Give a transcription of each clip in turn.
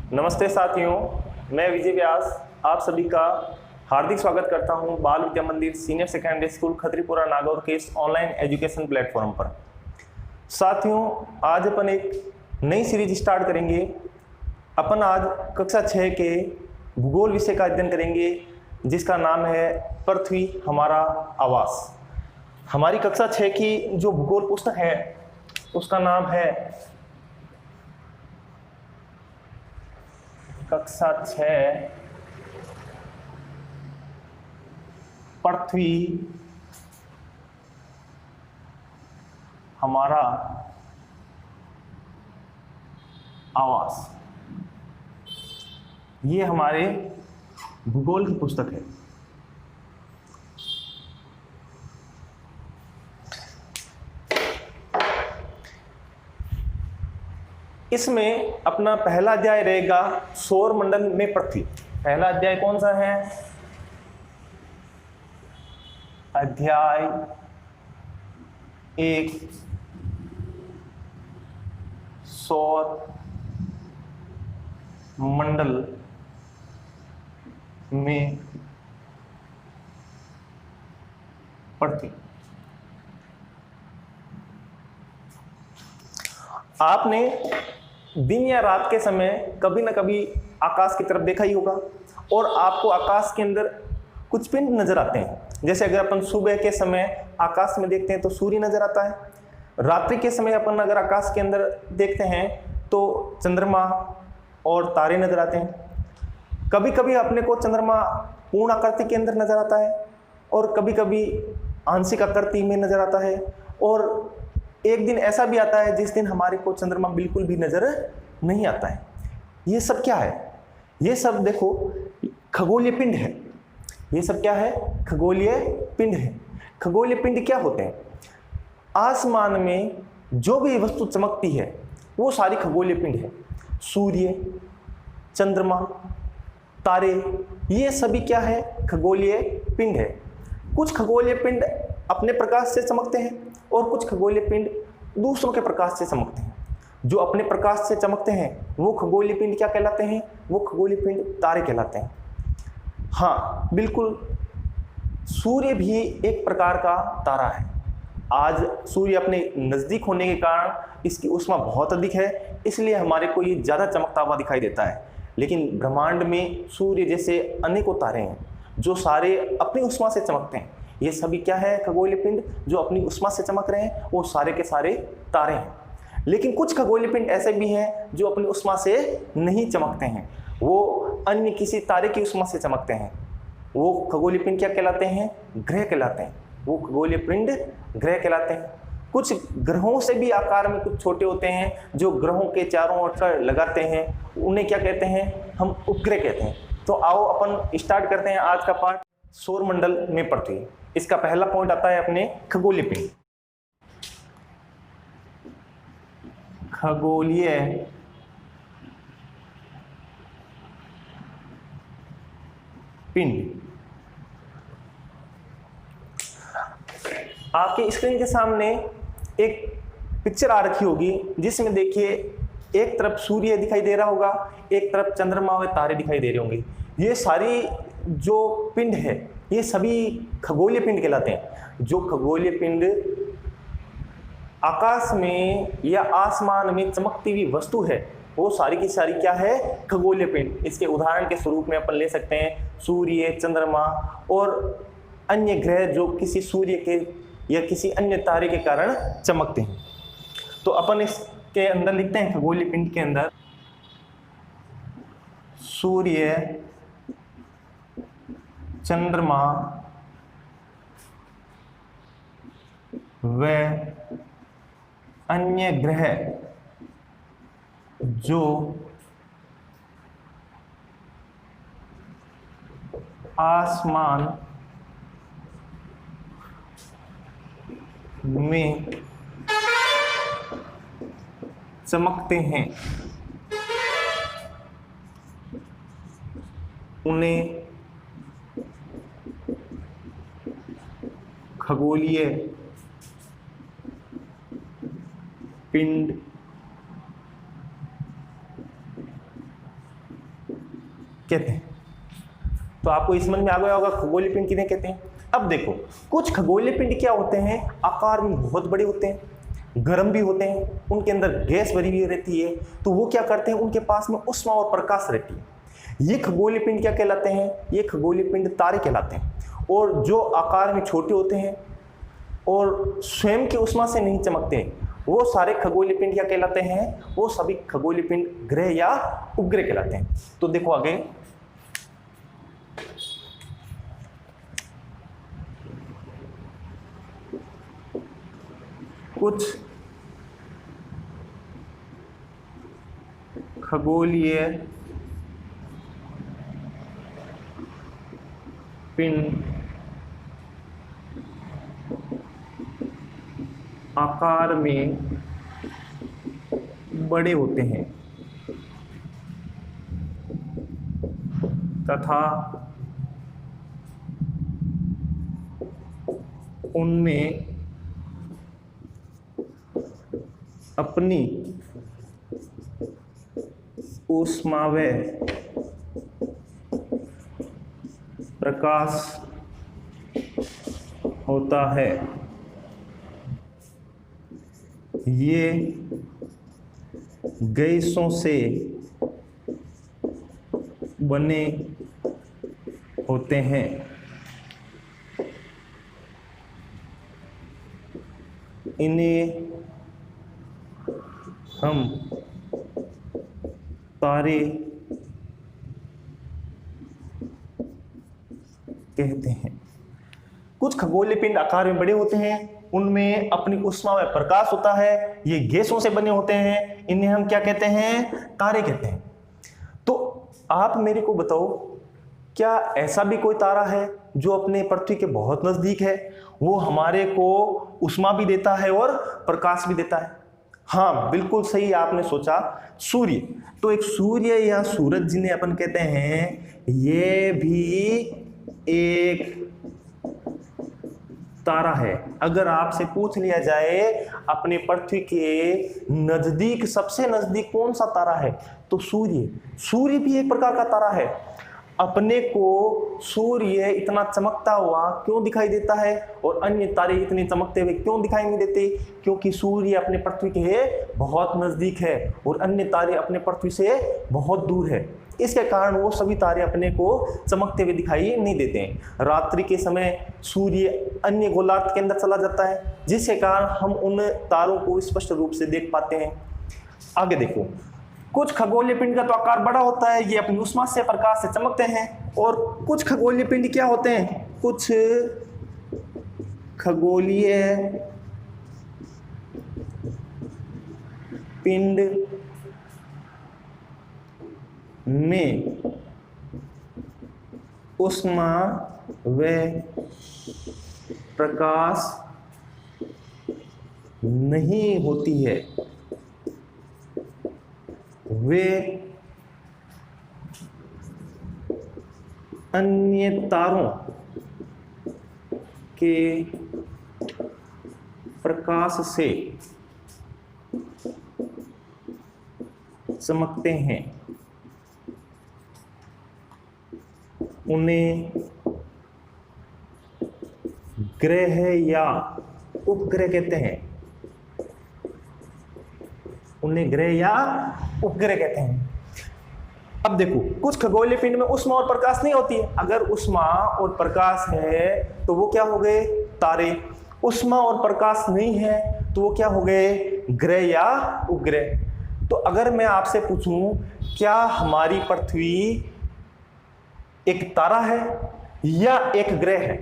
नमस्ते साथियों, मैं विजय व्यास आप सभी का हार्दिक स्वागत करता हूं बाल विद्या मंदिर सीनियर सेकेंडरी स्कूल खत्रीपुरा नागौर के इस ऑनलाइन एजुकेशन प्लेटफॉर्म पर। साथियों, आज अपन एक नई सीरीज स्टार्ट करेंगे। अपन आज कक्षा 6 के भूगोल विषय का अध्ययन करेंगे, जिसका नाम है पृथ्वी हमारा आवास। हमारी कक्षा 6 की जो भूगोल पुस्तक है उसका नाम है कक्षा 6 पृथ्वी हमारा आवास। ये हमारे भूगोल की पुस्तक है। इसमें अपना पहला अध्याय रहेगा सौर मंडल में पृथ्वी। पहला अध्याय कौन सा है? अध्याय 1 सौर मंडल में पृथ्वी। आपने दिन या रात के समय कभी ना कभी आकाश की तरफ देखा ही होगा और आपको आकाश के अंदर कुछ पिंड नजर आते हैं। जैसे अगर अपन सुबह के समय आकाश में देखते हैं तो सूर्य नजर आता है। रात्रि के समय अपन अगर आकाश के अंदर देखते हैं तो चंद्रमा और तारे नजर आते हैं। कभी कभी अपने को चंद्रमा पूर्ण आकृति के अंदर नजर आता है और कभी कभी आंशिक आकृति में नजर आता है, और एक दिन ऐसा भी आता है जिस दिन हमारे को चंद्रमा बिल्कुल भी नजर नहीं आता है। ये सब क्या है? ये सब देखो खगोलीय पिंड है। ये सब क्या है? खगोलीय पिंड है। खगोलीय पिंड क्या होते हैं? आसमान में जो भी वस्तु चमकती है वो सारी खगोलीय पिंड है। सूर्य, चंद्रमा, तारे, ये सभी क्या है? खगोलीय पिंड है। कुछ खगोलीय पिंड अपने प्रकाश से चमकते हैं और कुछ खगोलीय पिंड दूसरों के प्रकाश से चमकते हैं। जो अपने प्रकाश से चमकते हैं वो खगोलीय पिंड क्या कहलाते हैं? वो खगोलीय पिंड तारे कहलाते हैं। हाँ, बिल्कुल, सूर्य भी एक प्रकार का तारा है। आज सूर्य अपने नजदीक होने के कारण इसकी ऊष्मा बहुत अधिक है, इसलिए हमारे को ये ज्यादा चमकता हुआ दिखाई देता है। लेकिन ब्रह्मांड में सूर्य जैसे अनेकों तारे हैं जो सारे अपनी ऊष्मा से चमकते हैं। ये सभी क्या है? खगोलीय पिंड जो अपनी ऊष्मा से चमक रहे हैं, वो सारे के सारे तारे हैं। लेकिन कुछ खगोलीय पिंड ऐसे भी हैं जो अपनी ऊष्मा से नहीं चमकते हैं, वो अन्य किसी तारे की ऊष्मा से चमकते हैं। वो खगोलीय पिंड क्या कहलाते हैं? ग्रह कहलाते हैं। वो खगोलीय पिंड ग्रह कहलाते हैं। कुछ ग्रहों से भी आकार में कुछ छोटे होते हैं जो ग्रहों के चारों ओर लगाते हैं, उन्हें क्या कहते हैं? हम उपग्रह कहते हैं। तो आओ अपन स्टार्ट करते हैं आज का पाठ, सौर मंडल में पृथ्वी। इसका पहला पॉइंट आता है अपने खगोलीय पिंड। खगोलीय पिंड। आपके स्क्रीन के सामने एक पिक्चर आ रखी होगी जिसमें देखिए एक तरफ सूर्य दिखाई दे रहा होगा, एक तरफ चंद्रमा और तारे दिखाई दे रहे होंगे। ये सारी जो पिंड है ये सभी खगोलीय पिंड कहलाते हैं। जो खगोलीय पिंड आकाश में या आसमान में चमकती हुई वस्तु है वो सारी की सारी क्या है? खगोलीय पिंड। इसके उदाहरण के स्वरूप में अपन ले सकते हैं सूर्य, चंद्रमा और अन्य ग्रह जो किसी सूर्य के या किसी अन्य तारे के कारण चमकते हैं। तो अपन इसके अंदर लिखते हैं खगोलीय पिंड के अंदर सूर्य, चंद्रमा व अन्य ग्रह जो आसमान में चमकते हैं उन्हें खगोलीय पिंड कहते हैं। तो आपको इस समझ में आ गया होगा खगोलीय पिंड किन्हें कहते हैं। अब देखो, कुछ खगोलीय पिंड क्या होते हैं, आकार में बहुत बड़े होते हैं, गर्म भी होते हैं, उनके अंदर गैस भरी हुई रहती है, तो वो क्या करते हैं, उनके पास में ऊष्मा और प्रकाश रहती है। ये खगोलीय पिंड क्या कहलाते हैं, ये खगोलीय पिंड तारे कहलाते हैं। और जो आकार में छोटे होते हैं और स्वयं की ऊष्मा से नहीं चमकते, वो सारे खगोलीय पिंड क्या कहलाते हैं, वो सभी खगोलीय पिंड ग्रह या उपग्रह कहलाते हैं। तो देखो आगे, कुछ खगोलीय पिंड आकार में बड़े होते हैं तथा उनमें अपनी ऊष्मावय प्रकाश होता है। ये गैसों से बने होते हैं। इन्हें हम तारे कहते हैं। कुछ खगोलीय पिंड आकार में बड़े होते हैं, उनमें अपनी ऊष्मा व प्रकाश होता है, ये गैसों से बने होते हैं, इन्हें हम क्या कहते हैं, तारे कहते हैं। तो आप मेरे को बताओ, क्या ऐसा भी कोई तारा है जो अपने पृथ्वी के बहुत नजदीक है, वो हमारे को ऊष्मा भी देता है और प्रकाश भी देता है? हाँ, बिल्कुल सही आपने सोचा, सूर्य। तो एक सूर्य या सूरज जिन्हें अपन कहते हैं, ये भी एक तारा है। अगर आपसे पूछ लिया जाए अपने पृथ्वी के नजदीक, सबसे नजदीक कौन सा तारा है, तो सूर्य भी एक प्रकार का तारा है। अपने को सूर्य इतना चमकता हुआ क्यों दिखाई देता है और अन्य तारे इतने चमकते हुए क्यों दिखाई नहीं देते? क्योंकि सूर्य अपने पृथ्वी के बहुत नजदीक है और अन्य तारे अपने पृथ्वी से बहुत दूर है। इसके कारण वो सभी तारे अपने को चमकते हुए दिखाई नहीं देते हैं। रात्रि के समय सूर्य अन्य गोलार्ध के अंदर चला जाता है, जिसके कारण हम उन तारों को स्पष्ट रूप से देख पाते हैं। आगे देखो, कुछ खगोलीय पिंड का तो आकार बड़ा होता है, ये अपनी ऊष्मा से प्रकाश से चमकते हैं। और कुछ खगोलीय पिंड क्या होते हैं, कुछ खगोलीय पिंड में ऊष्मा व प्रकाश नहीं होती है, वे अन्य तारों के प्रकाश से चमकते हैं। उन्हें ग्रह या उपग्रह कहते हैं। उन्हें ग्रह या उपग्रह कहते हैं। अब देखो, कुछ खगोलीय पिंड में ऊष्मा और प्रकाश नहीं होती है। अगर ऊष्मा और प्रकाश है तो वो क्या हो गए, तारे। ऊष्मा और प्रकाश नहीं है तो वो क्या हो गए, ग्रह या उपग्रह। तो अगर मैं आपसे पूछूं, क्या हमारी पृथ्वी एक तारा है या एक ग्रह है,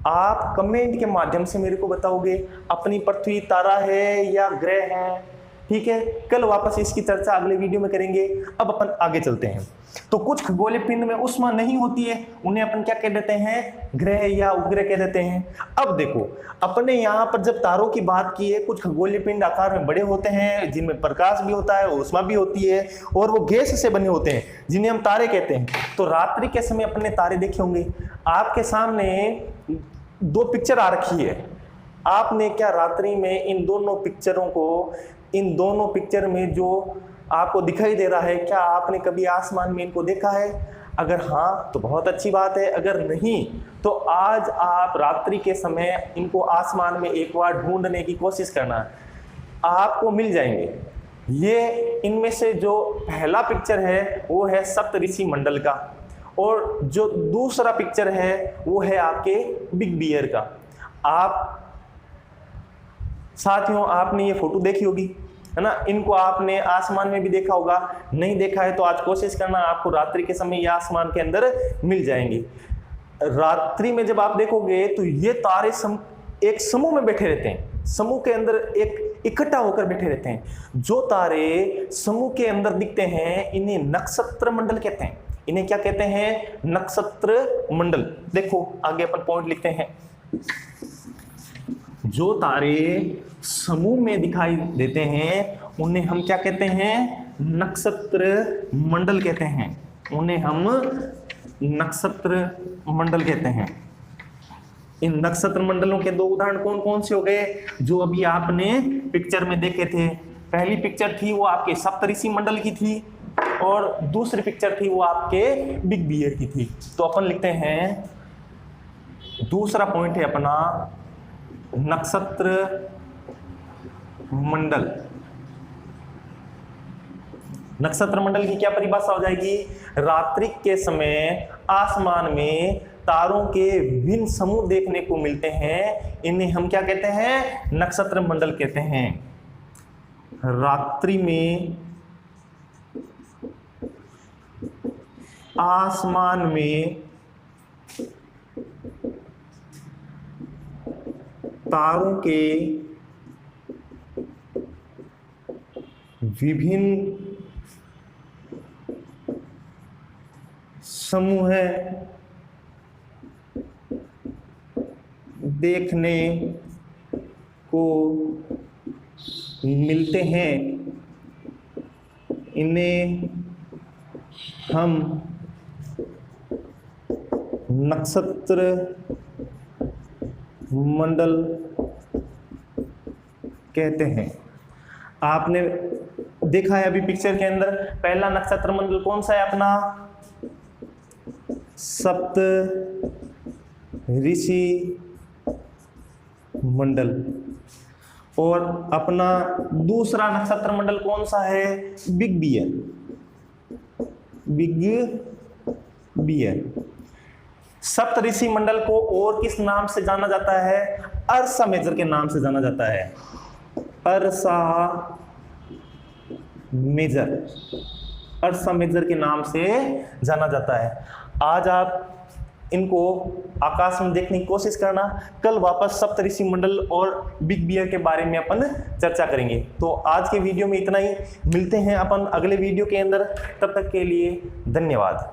आप कमेंट के माध्यम से मेरे को बताओगे अपनी पृथ्वी तारा है या ग्रह है। ठीक है, कल वापस इसकी चर्चा अगले वीडियो में करेंगे। अब अपन आगे चलते हैं। तो कुछ खगोलीय पिंड में ऊष्मा नहीं होती है, उन्हें अपन क्या कह देते हैं, ग्रह या उपग्रह कह देते हैं। अब देखो, अपने यहाँ पर जब तारों की बात की है, कुछ खगोलीय पिंड आकार में बड़े होते हैं, जिनमें प्रकाश भी होता है, ऊष्मा भी होती है, और वो गैस से बने होते हैं, जिन्हें हम तारे कहते हैं। तो रात्रि के समय अपने तारे देखे होंगे। आपके सामने दो पिक्चर आ रखी है, आपने क्या रात्रि में इन दोनों पिक्चर में जो आपको दिखाई दे रहा है? क्या आपने कभी आसमान में इनको देखा है? अगर हाँ तो बहुत अच्छी बात है, अगर नहीं तो आज आप रात्रि के समय इनको आसमान में एक बार ढूंढने की कोशिश करना, आपको मिल जाएंगे। ये इनमें से जो पहला पिक्चर है वो है सप्तऋषि मंडल का, और जो दूसरा पिक्चर है वो है आपके बिग बियर का। आप साथियों आपने ये फोटो देखी होगी, है ना? इनको आपने आसमान में भी देखा होगा, नहीं देखा है तो आज कोशिश करना, आपको रात्रि के समय ये आसमान के अंदर मिल जाएंगे। रात्रि में जब आप देखोगे तो ये तारे एक समूह में बैठे रहते हैं, समूह के अंदर एक इकट्ठा होकर बैठे रहते हैं। जो तारे समूह के अंदर दिखते हैं इन्हें नक्षत्र मंडल कहते हैं। इन्हें क्या कहते हैं? नक्षत्र मंडल। देखो आगे अपन पॉइंट लिखते हैं। जो तारे समूह में दिखाई देते हैं उन्हें हम क्या कहते हैं? नक्षत्र मंडल कहते हैं। उन्हें हम नक्षत्र मंडल कहते हैं। इन नक्षत्र मंडलों के दो उदाहरण कौन कौन से हो गए जो अभी आपने पिक्चर में देखे थे? पहली पिक्चर थी वो आपके सप्तऋषि मंडल की थी, और दूसरी पिक्चर थी वो आपके बिग बियर की थी। तो अपन लिखते हैं, दूसरा पॉइंट है अपना नक्षत्र मंडल। नक्षत्र मंडल की क्या परिभाषा हो जाएगी? रात्रि के समय आसमान में तारों के विभिन्न समूह देखने को मिलते हैं, इन्हें हम क्या कहते हैं? नक्षत्र मंडल कहते हैं। रात्रि में आसमान में तारों के विभिन्न समूह देखने को मिलते हैं, इन्हें हम नक्षत्र मंडल कहते हैं। आपने देखा है अभी पिक्चर के अंदर पहला नक्षत्र मंडल कौन सा है अपना? सप्तऋषि मंडल। और अपना दूसरा नक्षत्र मंडल कौन सा है? Big bear. Big bear. Saptarishi मंडल को और किस नाम से जाना जाता है? अर्सा मेजर के नाम से जाना जाता है। अर्सा मेजर, अर्सा मेजर के नाम से जाना जाता है। आज आप इनको आकाश में देखने की कोशिश करना, कल वापस सप्तऋषि मंडल और बिग बियर के बारे में अपन चर्चा करेंगे। तो आज के वीडियो में इतना ही, मिलते हैं अपन अगले वीडियो के अंदर, तब तक के लिए धन्यवाद।